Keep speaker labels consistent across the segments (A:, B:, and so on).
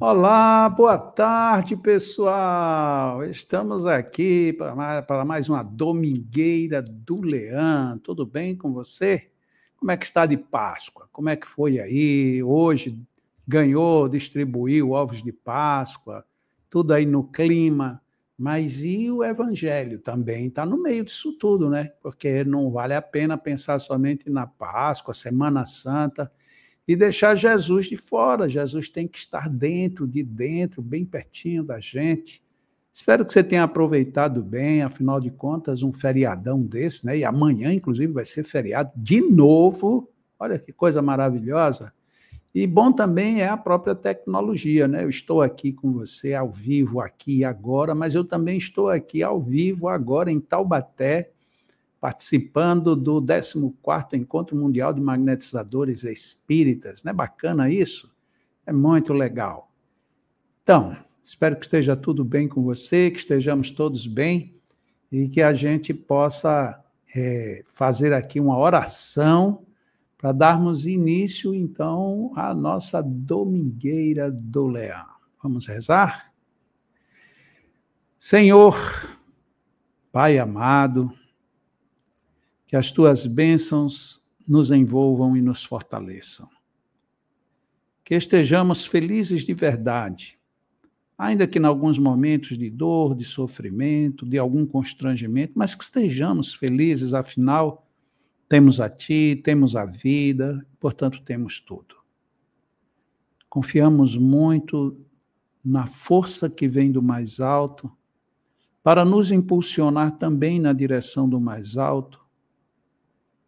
A: Olá, boa tarde, pessoal. Estamos aqui para mais uma Domingueira do Leão. Tudo bem com você? Como é que está de Páscoa? Como é que foi aí? Hoje ganhou, distribuiu ovos de Páscoa, tudo aí no clima. Mas e o Evangelho também está no meio disso tudo, né? Porque não vale a pena pensar somente na Páscoa, Semana Santa, e deixar Jesus de fora. Jesus tem que estar dentro, de dentro, bem pertinho da gente. Espero que você tenha aproveitado bem, afinal de contas, um feriadão desse, né? E amanhã, inclusive, vai ser feriado de novo. Olha que coisa maravilhosa. E bom também é a própria tecnologia, né? Eu estou aqui com você ao vivo, aqui e agora, mas eu também estou aqui ao vivo agora em Taubaté, participando do 14º Encontro Mundial de Magnetizadores Espíritas. Não é bacana isso? É muito legal. Então, espero que esteja tudo bem com você, que estejamos todos bem e que a gente possa fazer aqui uma oração para darmos início, então, à nossa Domingueira do Leão. Vamos rezar? Senhor, Pai amado, que as tuas bênçãos nos envolvam e nos fortaleçam. Que estejamos felizes de verdade, ainda que em alguns momentos de dor, de sofrimento, de algum constrangimento, mas que estejamos felizes, afinal, temos a Ti, temos a vida, portanto, temos tudo. Confiamos muito na força que vem do mais alto, para nos impulsionar também na direção do mais alto,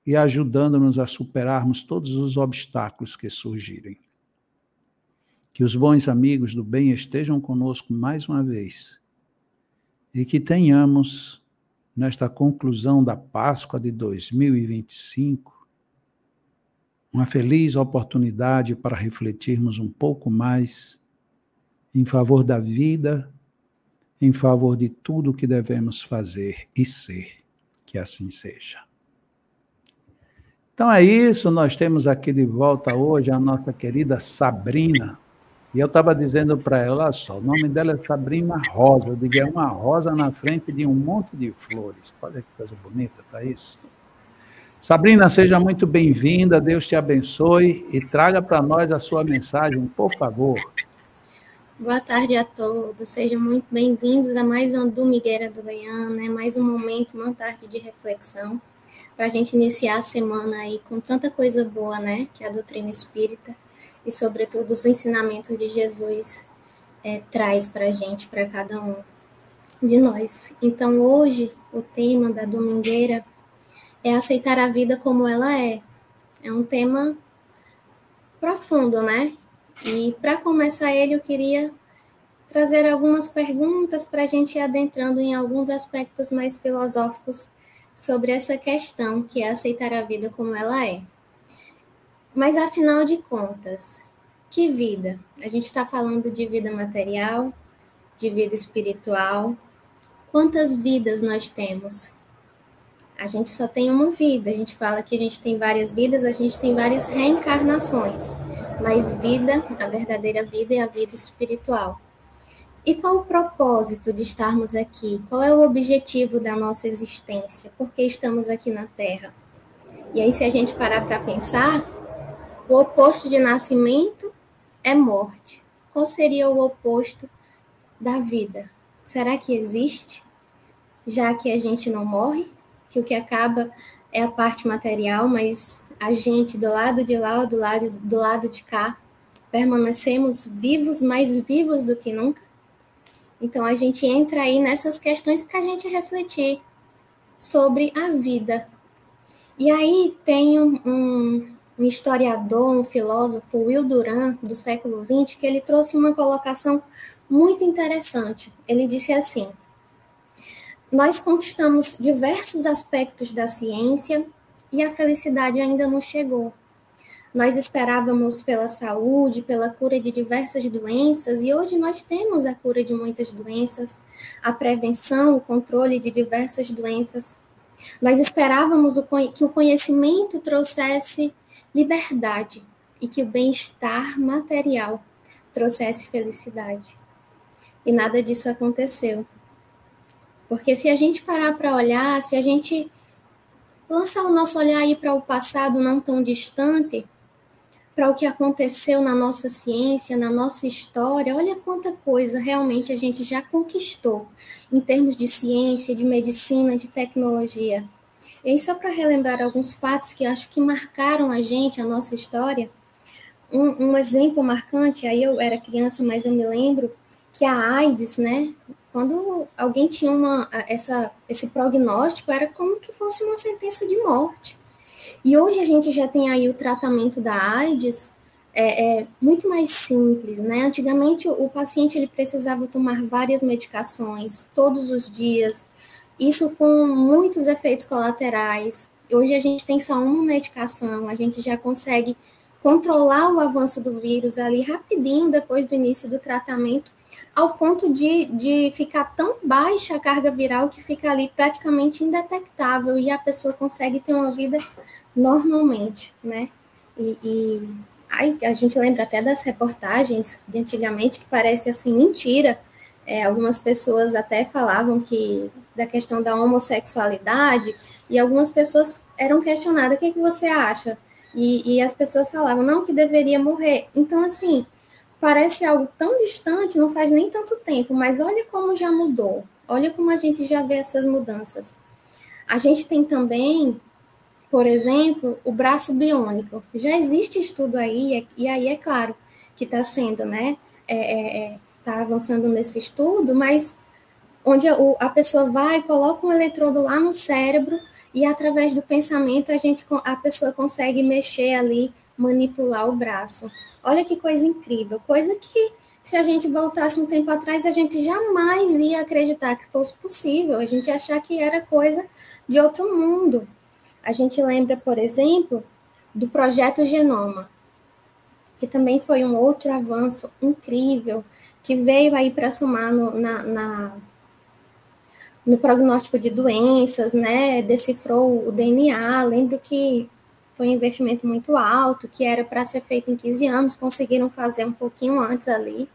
A: e ajudando-nos a superarmos todos os obstáculos que surgirem. Que os bons amigos do bem estejam conosco mais uma vez e que tenhamos, nesta conclusão da Páscoa de 2025, uma feliz oportunidade para refletirmos um pouco mais em favor da vida, em favor de tudo o que devemos fazer e ser. Que assim seja. Então é isso, nós temos aqui de volta hoje a nossa querida Sabrina. E eu estava dizendo para ela, olha só, o nome dela é Sabrina Rosa. Eu digo, é uma rosa na frente de um monte de flores. Olha que coisa bonita, tá isso? Sabrina, seja muito bem-vinda, Deus te abençoe e traga para nós a sua mensagem, por favor.
B: Boa tarde a todos, sejam muito bem-vindos a mais uma Domingueira do Leão, né? Mais um momento, uma tarde de reflexão, para a gente iniciar a semana aí com tanta coisa boa, né? Que a doutrina espírita e, sobretudo, os ensinamentos de Jesus traz para a gente, para cada um de nós. Então, hoje, o tema da Domingueira é aceitar a vida como ela é. É um tema profundo, né? E, para começar ele, eu queria trazer algumas perguntas para a gente ir adentrando em alguns aspectos mais filosóficos sobre essa questão, que é aceitar a vida como ela é. Mas, afinal de contas, que vida? A gente está falando de vida material, de vida espiritual. Quantas vidas nós temos? A gente só tem uma vida. A gente fala que a gente tem várias vidas, a gente tem várias reencarnações. Mas vida, a verdadeira vida é a vida espiritual. E qual o propósito de estarmos aqui? Qual é o objetivo da nossa existência? Por que estamos aqui na Terra? E aí, se a gente parar para pensar, o oposto de nascimento é morte. Qual seria o oposto da vida? Será que existe? Já que a gente não morre, que o que acaba é a parte material, mas a gente do lado de lá ou do lado de cá, permanecemos vivos, mais vivos do que nunca? Então, a gente entra aí nessas questões para a gente refletir sobre a vida. E aí tem um historiador, um filósofo, Will Durant, do século XX, que ele trouxe uma colocação muito interessante. Ele disse assim: nós conquistamos diversos aspectos da ciência e a felicidade ainda não chegou. Nós esperávamos pela saúde, pela cura de diversas doenças, e hoje nós temos a cura de muitas doenças, a prevenção, o controle de diversas doenças. Nós esperávamos que o conhecimento trouxesse liberdade e que o bem-estar material trouxesse felicidade. E nada disso aconteceu. Porque se a gente parar para olhar, se a gente lançar o nosso olhar aí para o passado não tão distante, para o que aconteceu na nossa ciência, na nossa história, olha quanta coisa realmente a gente já conquistou em termos de ciência, de medicina, de tecnologia. E aí, só para relembrar alguns fatos que eu acho que marcaram a gente, a nossa história, um exemplo marcante, aí eu era criança, mas eu me lembro que a AIDS, né, quando alguém tinha esse prognóstico, era como que fosse uma sentença de morte. E hoje a gente já tem aí o tratamento da AIDS muito mais simples, né? Antigamente o paciente ele precisava tomar várias medicações todos os dias, isso com muitos efeitos colaterais. Hoje a gente tem só uma medicação, a gente já consegue controlar o avanço do vírus ali rapidinho depois do início do tratamento, ao ponto de ficar tão baixa a carga viral que fica ali praticamente indetectável e a pessoa consegue ter uma vida normalmente, né? Aí a gente lembra até das reportagens de antigamente que parece assim mentira. Algumas pessoas até falavam que da questão da homossexualidade e algumas pessoas eram questionadas: o que você acha? E as pessoas falavam não, que deveria morrer. Então assim, parece algo tão distante, não faz nem tanto tempo, mas olha como já mudou. Olha como a gente já vê essas mudanças. A gente tem também, por exemplo, o braço biônico. Já existe estudo aí, e aí é claro que está sendo, né? Está avançando nesse estudo, mas onde a pessoa vai, coloca um eletrodo lá no cérebro e através do pensamento a pessoa consegue mexer ali, manipular o braço. Olha que coisa incrível, coisa que se a gente voltasse um tempo atrás, a gente jamais ia acreditar que fosse possível, a gente ia achar que era coisa de outro mundo. A gente lembra, por exemplo, do Projeto Genoma, que também foi um outro avanço incrível, que veio aí para somar no prognóstico de doenças, né? Decifrou o DNA. Lembro que foi um investimento muito alto, que era para ser feito em 15 anos, conseguiram fazer um pouquinho antes ali.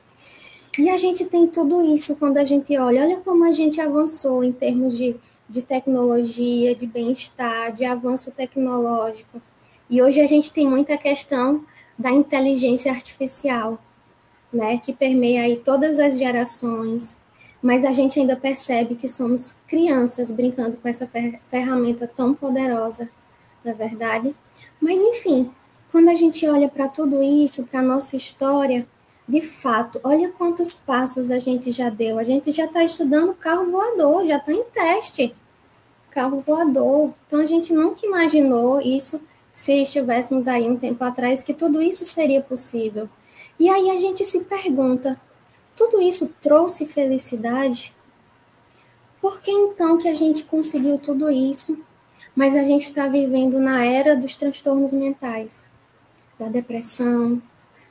B: E a gente tem tudo isso quando a gente olha como a gente avançou em termos de tecnologia, de bem-estar, de avanço tecnológico. E hoje a gente tem muita questão da inteligência artificial, né, que permeia aí todas as gerações, mas a gente ainda percebe que somos crianças brincando com essa ferramenta tão poderosa, na verdade. Mas, enfim, quando a gente olha para tudo isso, para a nossa história, de fato, olha quantos passos a gente já deu. A gente já está estudando carro voador, já está em teste. Carro voador. Então, a gente nunca imaginou isso, se estivéssemos aí um tempo atrás, que tudo isso seria possível. E aí a gente se pergunta, tudo isso trouxe felicidade? Por que então que a gente conseguiu tudo isso, mas a gente está vivendo na era dos transtornos mentais, da depressão,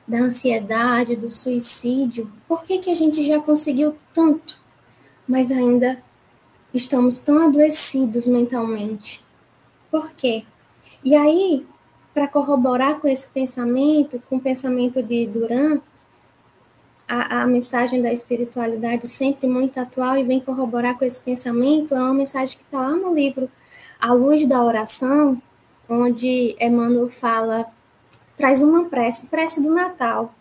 B: da ansiedade, do suicídio? Por que a gente já conseguiu tanto, mas ainda estamos tão adoecidos mentalmente? Por quê? E aí, para corroborar com esse pensamento, com o pensamento de Duran, a mensagem da espiritualidade sempre muito atual e vem corroborar com esse pensamento, é uma mensagem que está lá no livro A Luz da Oração, onde Emmanuel fala, traz uma prece do Natal.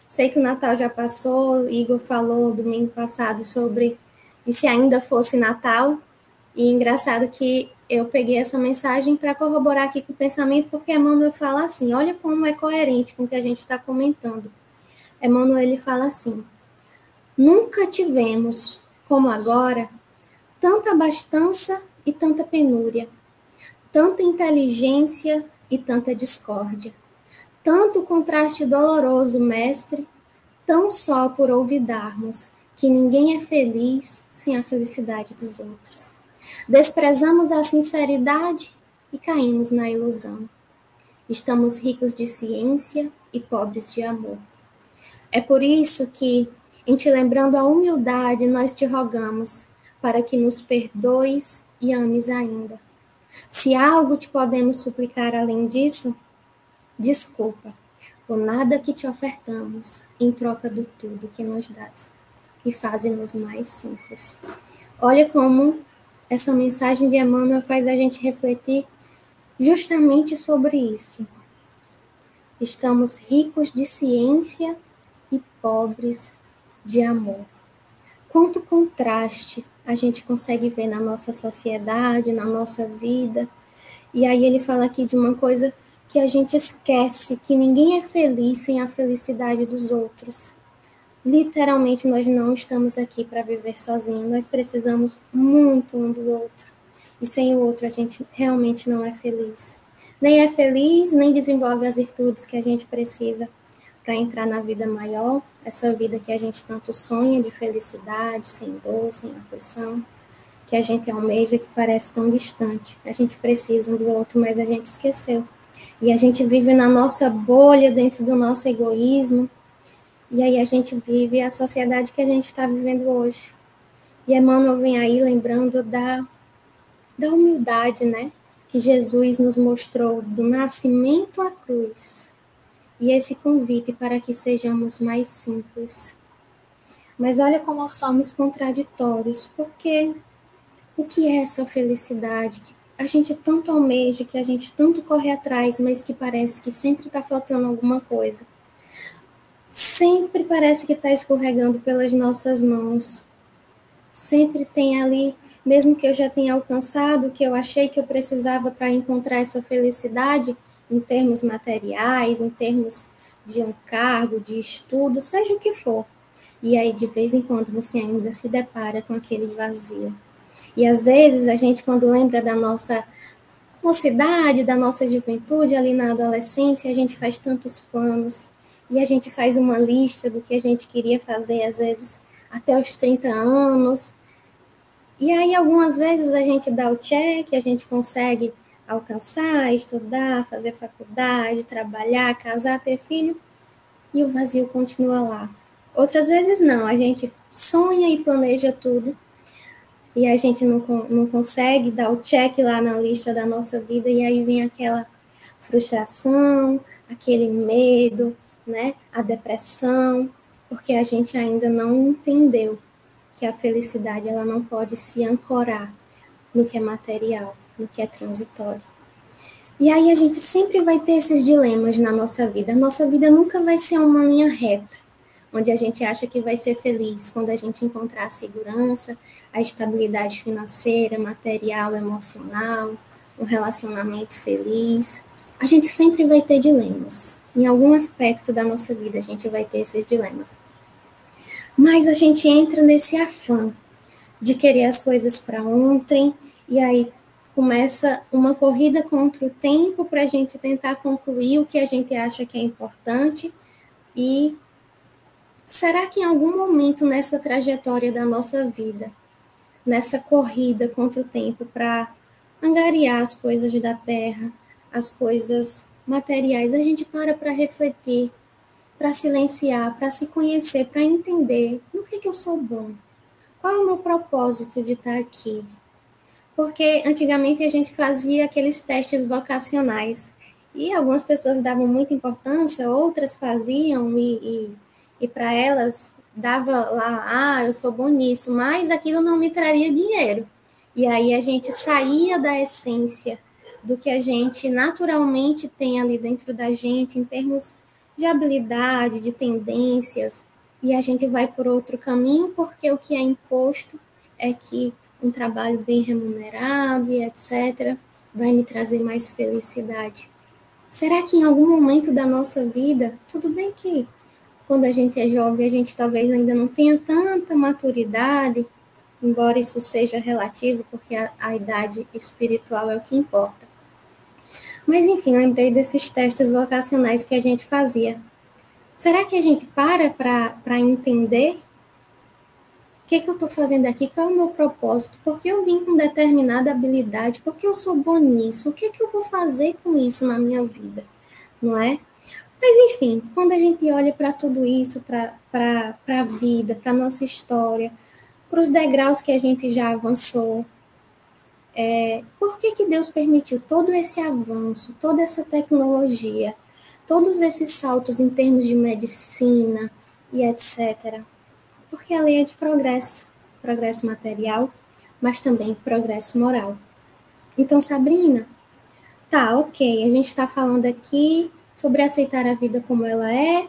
B: Sei que o Natal já passou, Igor falou domingo passado sobre e se ainda fosse Natal, e engraçado que eu peguei essa mensagem para corroborar aqui com o pensamento, porque Emmanuel fala assim, olha como é coerente com o que a gente está comentando. Emmanuel ele fala assim, nunca tivemos, como agora, tanta abastança e tanta penúria, tanta inteligência e tanta discórdia, tanto contraste doloroso, mestre, tão só por olvidarmos que ninguém é feliz sem a felicidade dos outros. Desprezamos a sinceridade e caímos na ilusão. Estamos ricos de ciência e pobres de amor. É por isso que, em te lembrando a humildade, nós te rogamos para que nos perdoes e ames ainda. Se algo te podemos suplicar além disso, desculpa, por nada que te ofertamos, em troca do tudo que nos dás, e faze-nos mais simples. Olha como essa mensagem de Emmanuel faz a gente refletir justamente sobre isso. Estamos ricos de ciência e pobres de amor. Quanto contraste a gente consegue ver na nossa sociedade, na nossa vida. E aí ele fala aqui de uma coisa que a gente esquece, que ninguém é feliz sem a felicidade dos outros. Literalmente, nós não estamos aqui para viver sozinhos, nós precisamos muito um do outro. E sem o outro a gente realmente não é feliz. Nem é feliz, nem desenvolve as virtudes que a gente precisa para entrar na vida maior, essa vida que a gente tanto sonha de felicidade, sem dor, sem aflição, que a gente almeja, que parece tão distante. A gente precisa um do outro, mas a gente esqueceu. E a gente vive na nossa bolha, dentro do nosso egoísmo, e aí a gente vive a sociedade que a gente está vivendo hoje. E Emmanuel vem aí lembrando da humildade, né? Que Jesus nos mostrou do nascimento à cruz. E esse convite para que sejamos mais simples. Mas olha como nós somos contraditórios, porque o que é essa felicidade que a gente tanto almeja, que a gente tanto corre atrás, mas que parece que sempre está faltando alguma coisa? Sempre parece que está escorregando pelas nossas mãos. Sempre tem ali, mesmo que eu já tenha alcançado o que eu achei que eu precisava para encontrar essa felicidade, em termos materiais, em termos de um cargo, de estudo, seja o que for. E aí, de vez em quando, você ainda se depara com aquele vazio. E às vezes, a gente, quando lembra da nossa mocidade, da nossa juventude, ali na adolescência, a gente faz tantos planos, e a gente faz uma lista do que a gente queria fazer, às vezes, até os 30 anos. E aí, algumas vezes, a gente dá o check, a gente consegue alcançar, estudar, fazer faculdade, trabalhar, casar, ter filho, e o vazio continua lá. Outras vezes, não. A gente sonha e planeja tudo, e a gente não consegue dar o check lá na lista da nossa vida, e aí vem aquela frustração, aquele medo, né? A depressão, porque a gente ainda não entendeu que a felicidade ela não pode se ancorar no que é material, no que é transitório. E aí a gente sempre vai ter esses dilemas na nossa vida. A nossa vida nunca vai ser uma linha reta, onde a gente acha que vai ser feliz quando a gente encontrar a segurança, a estabilidade financeira, material, emocional, um relacionamento feliz. A gente sempre vai ter dilemas. Em algum aspecto da nossa vida, a gente vai ter esses dilemas. Mas a gente entra nesse afã de querer as coisas para ontem, e aí começa uma corrida contra o tempo para a gente tentar concluir o que a gente acha que é importante. E será que em algum momento nessa trajetória da nossa vida, nessa corrida contra o tempo para angariar as coisas da terra, as coisas materiais, a gente para refletir, para silenciar, para se conhecer, para entender no que eu sou bom? Qual é o meu propósito de estar aqui? Porque antigamente a gente fazia aqueles testes vocacionais e algumas pessoas davam muita importância, outras faziam e para elas dava lá, eu sou bom nisso, mas aquilo não me traria dinheiro. E aí a gente saía da essência do que a gente naturalmente tem ali dentro da gente em termos de habilidade, de tendências, e a gente vai por outro caminho porque o que é imposto é que um trabalho bem remunerado e etc., vai me trazer mais felicidade. Será que em algum momento da nossa vida, tudo bem que quando a gente é jovem, a gente talvez ainda não tenha tanta maturidade, embora isso seja relativo, porque a idade espiritual é o que importa. Mas, enfim, lembrei desses testes vocacionais que a gente fazia. Será que a gente para entender o que eu estou fazendo aqui? Qual é o meu propósito? Por que eu vim com determinada habilidade? Por que eu sou bom nisso? O que eu vou fazer com isso na minha vida? Não é? Mas, enfim, quando a gente olha para tudo isso, para a vida, para a nossa história, para os degraus que a gente já avançou, por que Deus permitiu todo esse avanço, toda essa tecnologia, todos esses saltos em termos de medicina e etc. Porque a lei é de progresso, progresso material, mas também progresso moral. Então, Sabrina, tá, ok, a gente está falando aqui sobre aceitar a vida como ela é,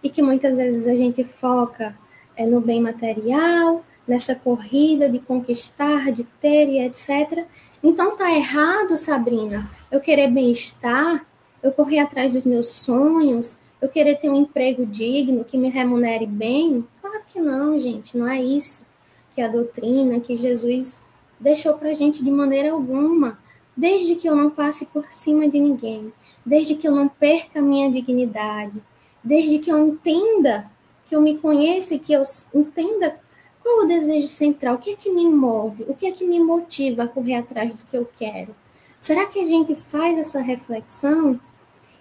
B: e que muitas vezes a gente foca no bem material, nessa corrida de conquistar, de ter e etc. Então tá errado, Sabrina, eu querer bem-estar, eu correr atrás dos meus sonhos, eu querer ter um emprego digno, que me remunere bem? Claro que não, gente, não é isso que a doutrina, que Jesus deixou pra gente de maneira alguma. Desde que eu não passe por cima de ninguém, desde que eu não perca a minha dignidade, desde que eu entenda, que eu me conheça e que eu entenda qual é o desejo central, o que é que me move, o que é que me motiva a correr atrás do que eu quero. Será que a gente faz essa reflexão?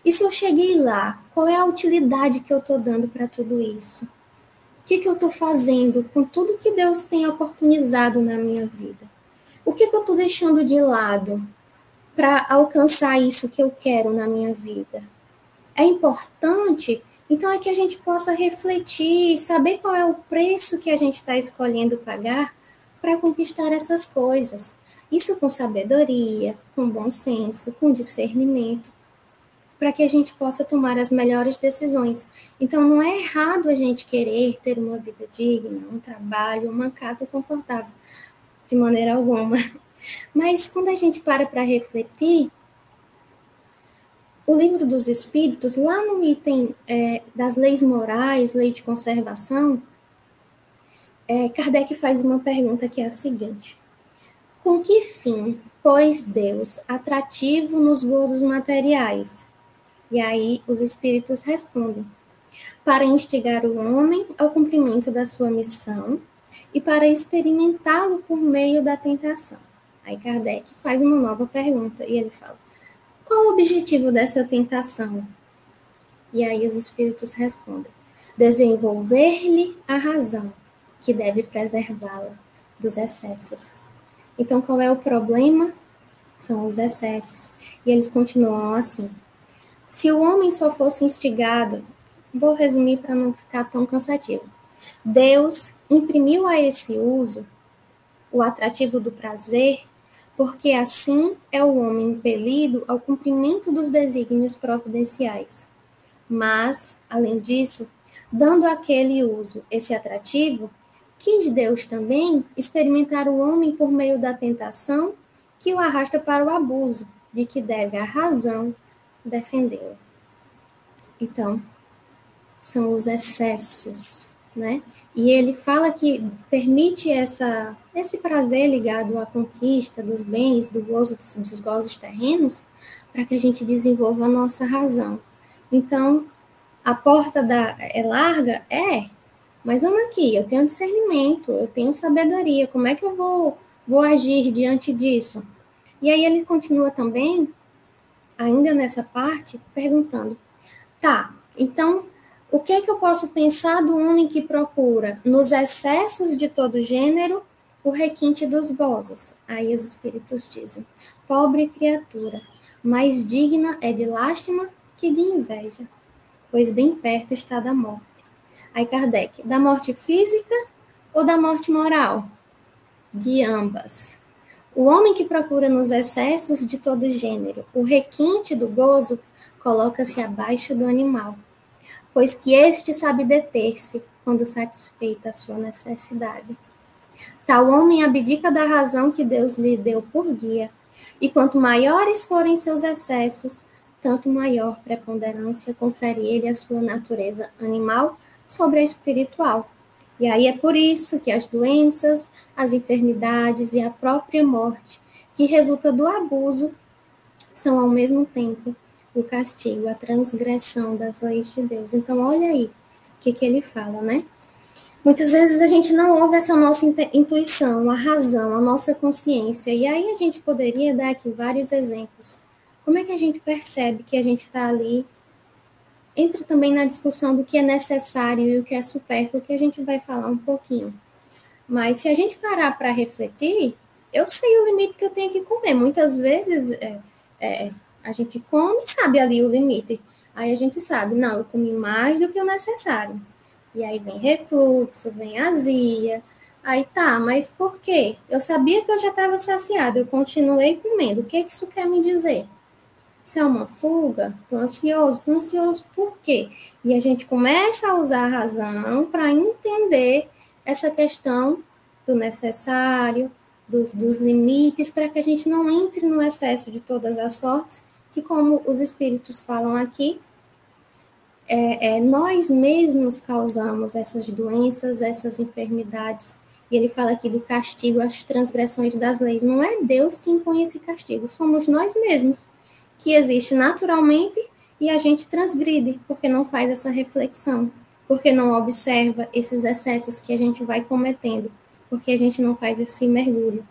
B: E se eu cheguei lá, qual é a utilidade que eu estou dando para tudo isso? O que eu estou fazendo com tudo que Deus tem oportunizado na minha vida? O que eu estou deixando de lado para alcançar isso que eu quero na minha vida? É importante, então, é que a gente possa refletir, saber qual é o preço que a gente está escolhendo pagar para conquistar essas coisas. Isso com sabedoria, com bom senso, com discernimento, para que a gente possa tomar as melhores decisões. Então, não é errado a gente querer ter uma vida digna, um trabalho, uma casa confortável, de maneira alguma. Mas quando a gente para refletir, o Livro dos Espíritos, lá no item das leis morais, lei de conservação, Kardec faz uma pergunta que é a seguinte: com que fim pôs Deus atrativo nos gozos materiais? E aí os Espíritos respondem: para instigar o homem ao cumprimento da sua missão e para experimentá-lo por meio da tentação. Aí Kardec faz uma nova pergunta e ele fala: qual o objetivo dessa tentação? E aí os Espíritos respondem: desenvolver-lhe a razão, que deve preservá-la dos excessos. Então, qual é o problema? São os excessos. E eles continuam assim: se o homem só fosse instigado, vou resumir para não ficar tão cansativo, Deus imprimiu a esse uso o atrativo do prazer, porque assim é o homem impelido ao cumprimento dos desígnios providenciais. Mas, além disso, dando àquele uso esse atrativo, quis Deus também experimentar o homem por meio da tentação que o arrasta para o abuso, de que deve a razão defendê-lo. Então, são os excessos, né? E ele fala que permite esse prazer ligado à conquista dos bens, dos gozos terrenos, para que a gente desenvolva a nossa razão. Então, a porta é larga? Mas vamos aqui, eu tenho discernimento, eu tenho sabedoria, como é que eu vou agir diante disso? E aí ele continua também, ainda nessa parte, perguntando: tá, então, o que é que eu posso pensar do homem que procura, nos excessos de todo gênero, o requinte dos gozos? Aí os Espíritos dizem: pobre criatura, mais digna é de lástima que de inveja, pois bem perto está da morte. Aí Kardec: da morte física ou da morte moral? De ambas. O homem que procura nos excessos de todo gênero, o requinte do gozo, coloca-se abaixo do animal, pois que este sabe deter-se quando satisfeita a sua necessidade. Tal homem abdica da razão que Deus lhe deu por guia, e quanto maiores forem seus excessos, tanto maior preponderância confere ele à sua natureza animal sobre a espiritual. E aí é por isso que as doenças, as enfermidades e a própria morte, que resulta do abuso, são ao mesmo tempo o castigo, a transgressão das leis de Deus. Então, olha aí o que ele fala, né? Muitas vezes a gente não ouve essa nossa intuição, a razão, a nossa consciência. E aí a gente poderia dar aqui vários exemplos. Como é que a gente percebe que a gente está ali? Entra também na discussão do que é necessário e o que é supérfluo, que a gente vai falar um pouquinho. Mas se a gente parar para refletir, eu sei o limite que eu tenho que comer. Muitas vezes a gente come e sabe ali o limite. Aí a gente sabe, não, eu comi mais do que o necessário. E aí vem refluxo, vem azia. Aí tá, mas por quê? Eu sabia que eu já estava saciada, eu continuei comendo. O que isso quer me dizer? Se é uma fuga, estou ansioso por quê? E a gente começa a usar a razão para entender essa questão do necessário, dos limites, para que a gente não entre no excesso de todas as sortes, que como os espíritos falam aqui, nós mesmos causamos essas doenças, essas enfermidades. E ele fala aqui do castigo às transgressões das leis. Não é Deus quem impõe esse castigo, somos nós mesmos, que existe naturalmente e a gente transgride, porque não faz essa reflexão, porque não observa esses excessos que a gente vai cometendo, porque a gente não faz esse mergulho.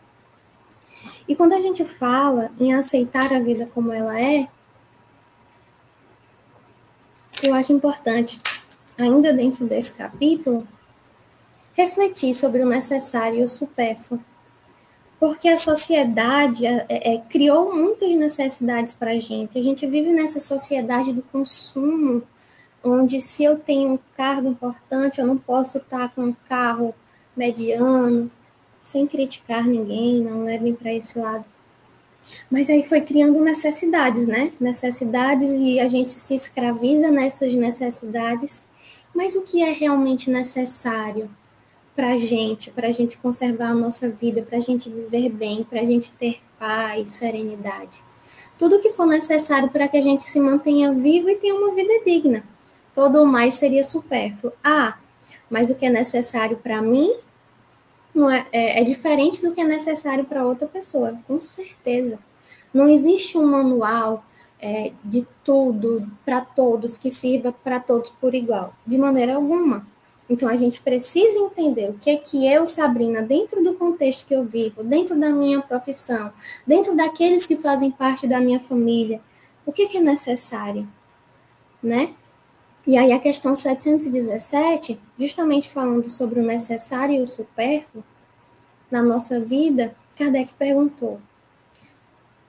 B: E quando a gente fala em aceitar a vida como ela é, eu acho importante, ainda dentro desse capítulo, refletir sobre o necessário e o supérfluo. Porque a sociedade criou muitas necessidades para a gente. A gente vive nessa sociedade do consumo, onde se eu tenho um cargo importante, eu não posso estar com um carro mediano, sem criticar ninguém, não levem para esse lado. Mas aí foi criando necessidades, né? Necessidades, e a gente se escraviza nessas necessidades. Mas o que é realmente necessário para a gente conservar a nossa vida, para a gente viver bem, para a gente ter paz, serenidade? Tudo que for necessário para que a gente se mantenha vivo e tenha uma vida digna. Todo o mais seria supérfluo. Mas o que é necessário para mim não é diferente do que é necessário para outra pessoa, com certeza. Não existe um manual de tudo para todos que sirva para todos por igual, de maneira alguma. Então a gente precisa entender o que é que eu, Sabrina, dentro do contexto que eu vivo, dentro da minha profissão, dentro daqueles que fazem parte da minha família, o que é necessário, né? E aí a questão 717, justamente falando sobre o necessário e o supérfluo na nossa vida, Kardec perguntou: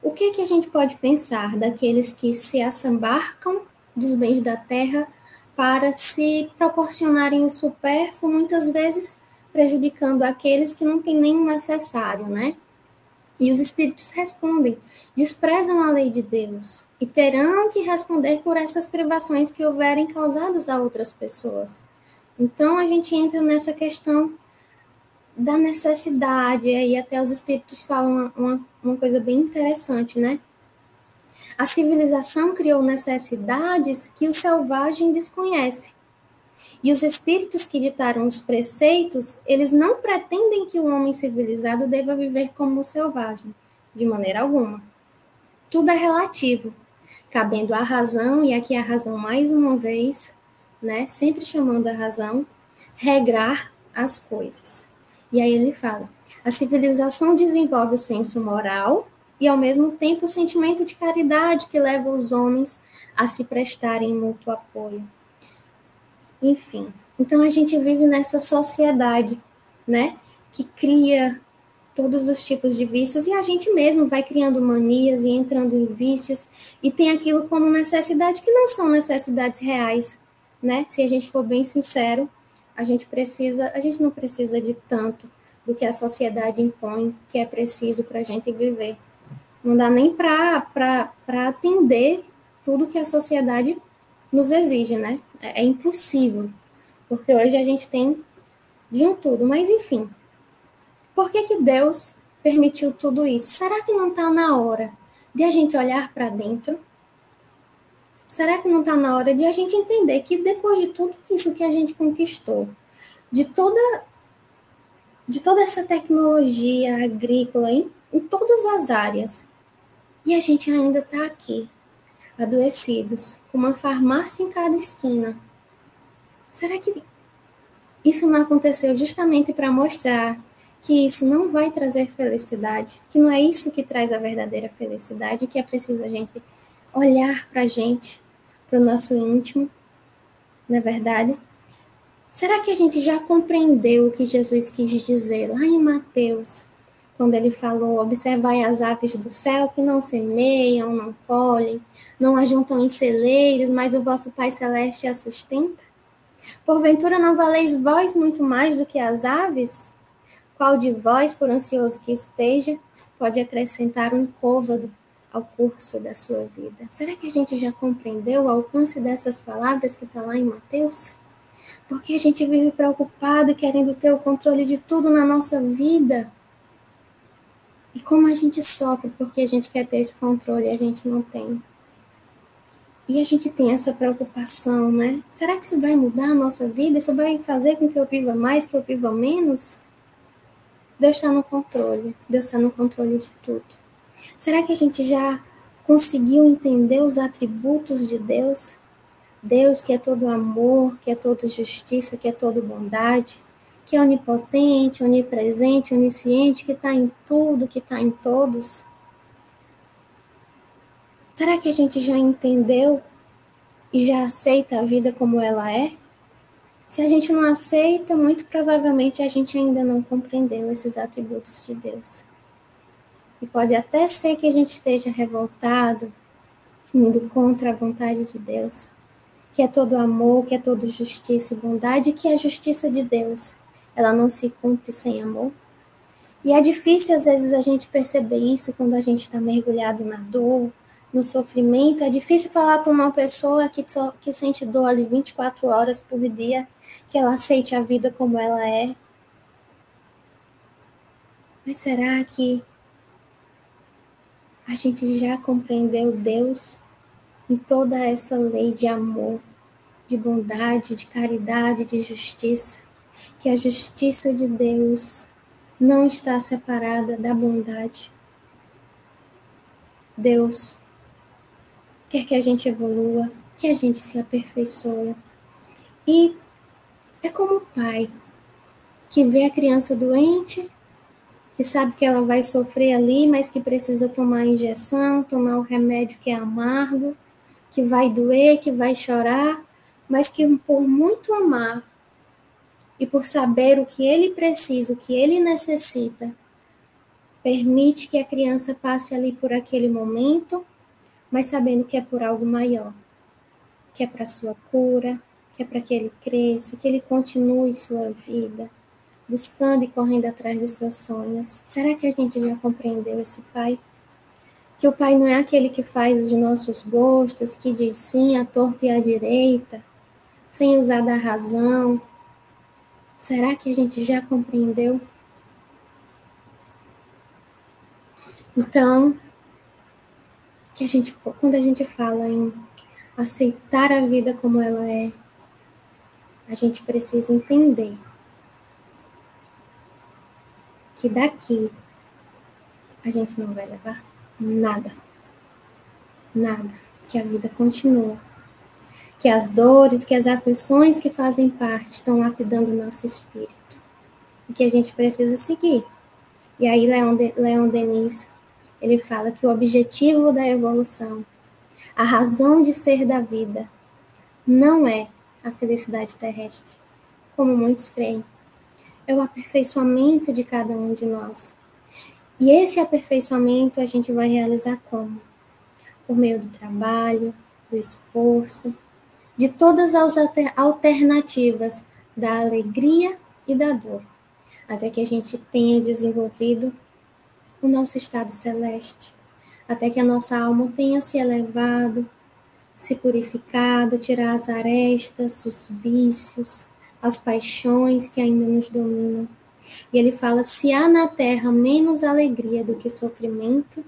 B: o que a gente pode pensar daqueles que se assambarcam dos bens da terra para se proporcionarem o supérfluo, muitas vezes prejudicando aqueles que não têm nem o necessário, né? E os espíritos respondem: desprezam a lei de Deus e terão que responder por essas privações que houverem causadas a outras pessoas. Então a gente entra nessa questão da necessidade, e até os espíritos falam uma coisa bem interessante, né? A civilização criou necessidades que o selvagem desconhece. E os espíritos que ditaram os preceitos, eles não pretendem que o homem civilizado deva viver como o selvagem, de maneira alguma. Tudo é relativo, cabendo à razão, e aqui a razão mais uma vez, né, sempre chamando a razão, regrar as coisas. E aí ele fala: a civilização desenvolve o senso moral e, ao mesmo tempo, o sentimento de caridade que leva os homens a se prestarem mútuo apoio. Enfim, então a gente vive nessa sociedade, né, que cria todos os tipos de vícios, e a gente mesmo vai criando manias e entrando em vícios, e tem aquilo como necessidade que não são necessidades reais, né? Se a gente for bem sincero, a gente não precisa de tanto do que a sociedade impõe, que é preciso para a gente viver. Não dá nem para atender tudo que a sociedade nos exige, né? É impossível, porque hoje a gente tem de um tudo. Mas, enfim, por que Deus permitiu tudo isso? Será que não está na hora de a gente olhar para dentro? Será que não está na hora de a gente entender que depois de tudo isso que a gente conquistou, de toda essa tecnologia agrícola em todas as áreas, e a gente ainda está aqui, adoecidos, com uma farmácia em cada esquina? Será que isso não aconteceu justamente para mostrar que isso não vai trazer felicidade, que não é isso que traz a verdadeira felicidade, que é preciso a gente olhar para a gente, para o nosso íntimo, não é verdade? Será que a gente já compreendeu o que Jesus quis dizer lá em Mateus, quando ele falou: observai as aves do céu, que não semeiam, não colhem, não ajuntam em celeiros, mas o vosso Pai Celeste as sustenta? Porventura não valeis vós muito mais do que as aves? Qual de vós, por ansioso que esteja, pode acrescentar um côvado ao curso da sua vida? Será que a gente já compreendeu o alcance dessas palavras que está lá em Mateus? Porque a gente vive preocupado e querendo ter o controle de tudo na nossa vida. E como a gente sofre porque a gente quer ter esse controle e a gente não tem. E a gente tem essa preocupação, né? Será que isso vai mudar a nossa vida? Isso vai fazer com que eu viva mais, que eu viva menos? Deus está no controle. Deus está no controle de tudo. Será que a gente já conseguiu entender os atributos de Deus? Deus que é todo amor, que é todo justiça, que é todo bondade, que é onipotente, onipresente, onisciente, que está em tudo, que está em todos. Será que a gente já entendeu e já aceita a vida como ela é? Se a gente não aceita, muito provavelmente a gente ainda não compreendeu esses atributos de Deus. E pode até ser que a gente esteja revoltado, indo contra a vontade de Deus, que é todo amor, que é todo justiça e bondade, e que a justiça de Deus, ela não se cumpre sem amor. E é difícil, às vezes, a gente perceber isso quando a gente está mergulhado na dor, no sofrimento. É difícil falar para uma pessoa que sente dor ali 24 horas por dia, que ela aceite a vida como ela é. Mas será que a gente já compreendeu Deus em toda essa lei de amor, de bondade, de caridade, de justiça? Que a justiça de Deus não está separada da bondade. Deus quer que a gente evolua, que a gente se aperfeiçoe. E é como o pai que vê a criança doente, que sabe que ela vai sofrer ali, mas que precisa tomar a injeção, tomar o remédio que é amargo, que vai doer, que vai chorar, mas que por muito amar e por saber o que ele precisa, o que ele necessita, permite que a criança passe ali por aquele momento, mas sabendo que é por algo maior, que é para a sua cura, que é para que ele cresça, que ele continue sua vida, buscando e correndo atrás dos seus sonhos. Será que a gente já compreendeu esse pai? Que o pai não é aquele que faz os nossos gostos, que diz sim à torta e à direita, sem usar da razão. Será que a gente já compreendeu? Então, quando a gente fala em aceitar a vida como ela é, a gente precisa entender que daqui a gente não vai levar nada. Nada. Que a vida continua. Que as dores, que as aflições que fazem parte estão lapidando o nosso espírito. E que a gente precisa seguir. E aí Leon Denis, ele fala que o objetivo da evolução, a razão de ser da vida, não é a felicidade terrestre, como muitos creem. É o aperfeiçoamento de cada um de nós. E esse aperfeiçoamento a gente vai realizar como? Por meio do trabalho, do esforço, de todas as alternativas da alegria e da dor, até que a gente tenha desenvolvido o nosso estado celeste, até que a nossa alma tenha se elevado, se purificado, tirar as arestas, os vícios, as paixões que ainda nos dominam. E ele fala, se há na terra menos alegria do que sofrimento,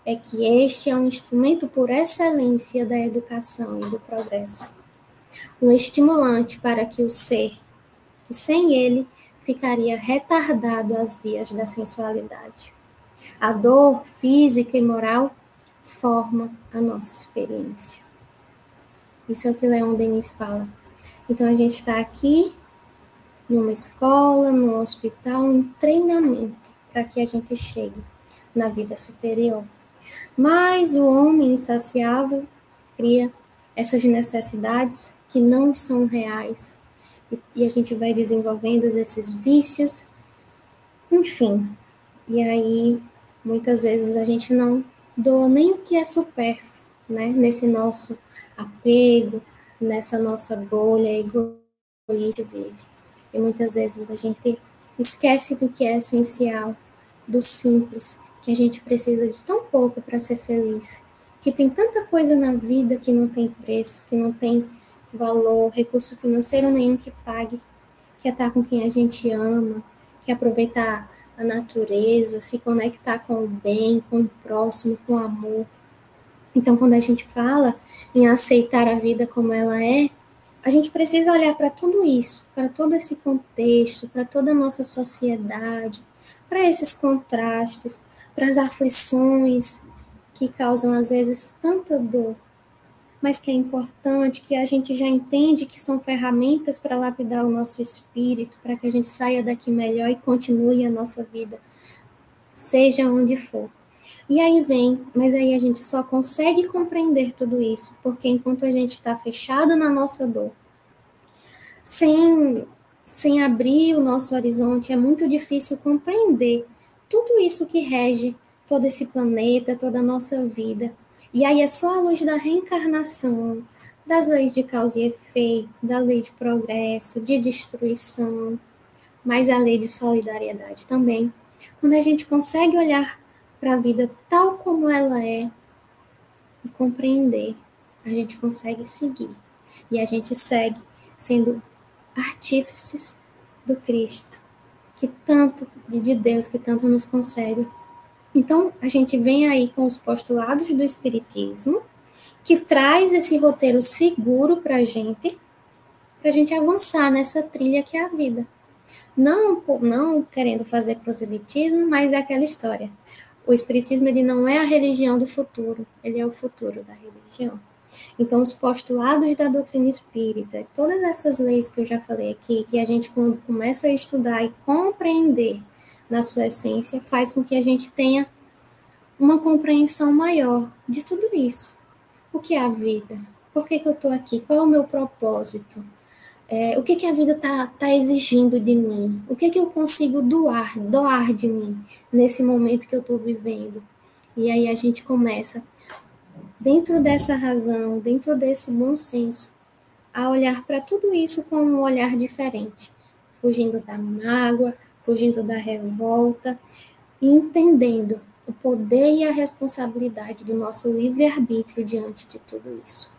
B: é que este é um instrumento por excelência da educação e do progresso. Um estimulante para que o ser, que sem ele ficaria retardado às vias da sensualidade. A dor física e moral forma a nossa experiência. Isso é o que Leon Denis fala. Então a gente está aqui numa escola, num hospital, em treinamento para que a gente chegue na vida superior. Mas o homem insaciável cria essas necessidades que não são reais. E a gente vai desenvolvendo esses vícios. Enfim, E aí, muitas vezes, a gente não doa nem o que é supérfluo, né? Nesse nosso apego, nessa nossa bolha egoísta que vive. E muitas vezes a gente esquece do que é essencial, do simples, que a gente precisa de tão pouco para ser feliz. Que tem tanta coisa na vida que não tem preço, que não tem valor, recurso financeiro nenhum que pague, que é estar com quem a gente ama, que é aproveitar a natureza, se conectar com o bem, com o próximo, com o amor. Então, quando a gente fala em aceitar a vida como ela é, a gente precisa olhar para tudo isso, para todo esse contexto, para toda a nossa sociedade, para esses contrastes, para as aflições que causam às vezes tanta dor, mas que é importante, que a gente já entende que são ferramentas para lapidar o nosso espírito, para que a gente saia daqui melhor e continue a nossa vida, seja onde for. E aí vem, mas aí a gente só consegue compreender tudo isso, porque enquanto a gente está fechado na nossa dor, sem abrir o nosso horizonte, é muito difícil compreender tudo isso que rege todo esse planeta, toda a nossa vida. E aí é só a luz da reencarnação, das leis de causa e efeito, da lei de progresso, de destruição, mas a lei de solidariedade também. Quando a gente consegue olhar para a vida tal como ela é e compreender, a gente consegue seguir. E a gente segue sendo artífices do Cristo, que tanto, de Deus, que tanto nos concede. Então, a gente vem aí com os postulados do Espiritismo, que traz esse roteiro seguro para a gente avançar nessa trilha que é a vida. Não querendo fazer proselitismo, mas é aquela história. O Espiritismo ele não é a religião do futuro, ele é o futuro da religião. Então, os postulados da doutrina espírita, todas essas leis que eu já falei aqui, que a gente, quando começa a estudar e compreender na sua essência, faz com que a gente tenha uma compreensão maior de tudo isso. O que é a vida? Por que eu estou aqui? Qual é o meu propósito? O que a vida tá exigindo de mim? O que eu consigo doar de mim nesse momento que eu estou vivendo? E aí a gente começa, dentro dessa razão, dentro desse bom senso, a olhar para tudo isso com um olhar diferente, fugindo da mágoa, fugindo da revolta, e entendendo o poder e a responsabilidade do nosso livre-arbítrio diante de tudo isso,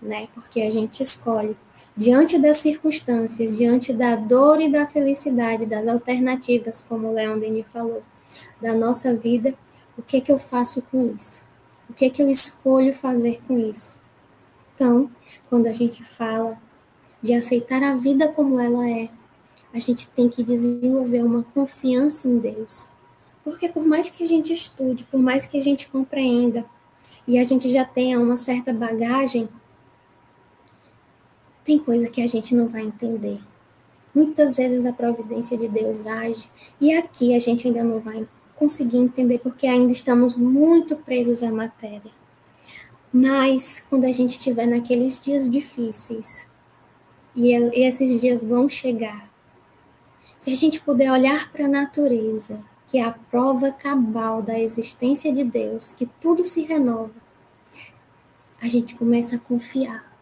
B: né? Porque a gente escolhe, diante das circunstâncias, diante da dor e da felicidade, das alternativas, como o Leon Denis falou, da nossa vida, o que eu faço com isso? O que eu escolho fazer com isso? Então, quando a gente fala de aceitar a vida como ela é, a gente tem que desenvolver uma confiança em Deus. Porque por mais que a gente estude, por mais que a gente compreenda, e a gente já tenha uma certa bagagem, tem coisa que a gente não vai entender. Muitas vezes a providência de Deus age, e aqui a gente ainda não vai conseguir entender, porque ainda estamos muito presos à matéria. Mas quando a gente estiver naqueles dias difíceis, e esses dias vão chegar, se a gente puder olhar para a natureza, que é a prova cabal da existência de Deus, que tudo se renova, a gente começa a confiar.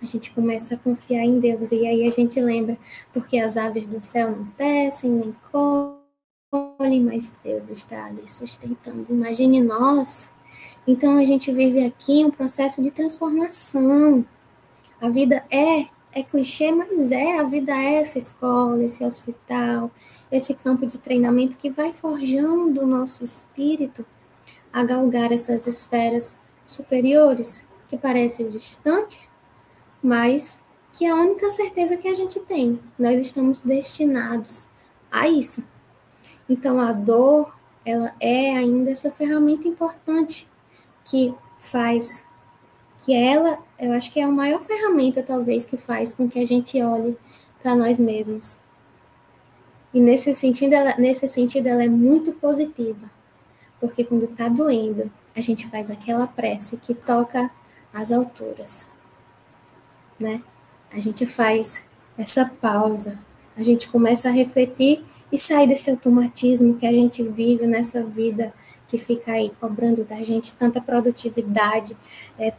B: A gente começa a confiar em Deus. E aí a gente lembra, porque as aves do céu não tecem, nem colhem, mas Deus está ali sustentando. Imagine nós. Então a gente vive aqui um processo de transformação. A vida é clichê, mas a vida é essa escola, esse hospital, esse campo de treinamento que vai forjando o nosso espírito a galgar essas esferas superiores, que parecem distantes, mas que é a única certeza que a gente tem. Nós estamos destinados a isso. Então, a dor, ela é ainda essa ferramenta importante que faz, que ela, eu acho que é a maior ferramenta, talvez, que faz com que a gente olhe para nós mesmos. E nesse sentido, ela é muito positiva, porque quando está doendo, a gente faz aquela prece que toca as alturas, né? A gente faz essa pausa, A gente começa a refletir e sair desse automatismo que a gente vive nessa vida que fica aí cobrando da gente tanta produtividade,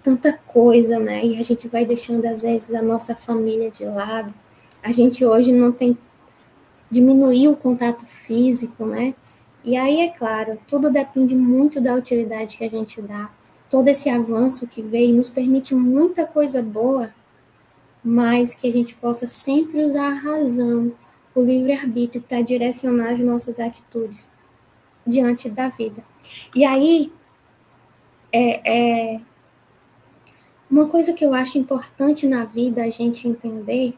B: tanta coisa, né? E a gente vai deixando, às vezes, a nossa família de lado. A gente hoje não tem... diminuir o contato físico, né? E aí, é claro, tudo depende muito da utilidade que a gente dá. Todo esse avanço que veio nos permite muita coisa boa, mas que a gente possa sempre usar a razão, o livre-arbítrio para direcionar as nossas atitudes diante da vida. E aí, uma coisa que eu acho importante na vida a gente entender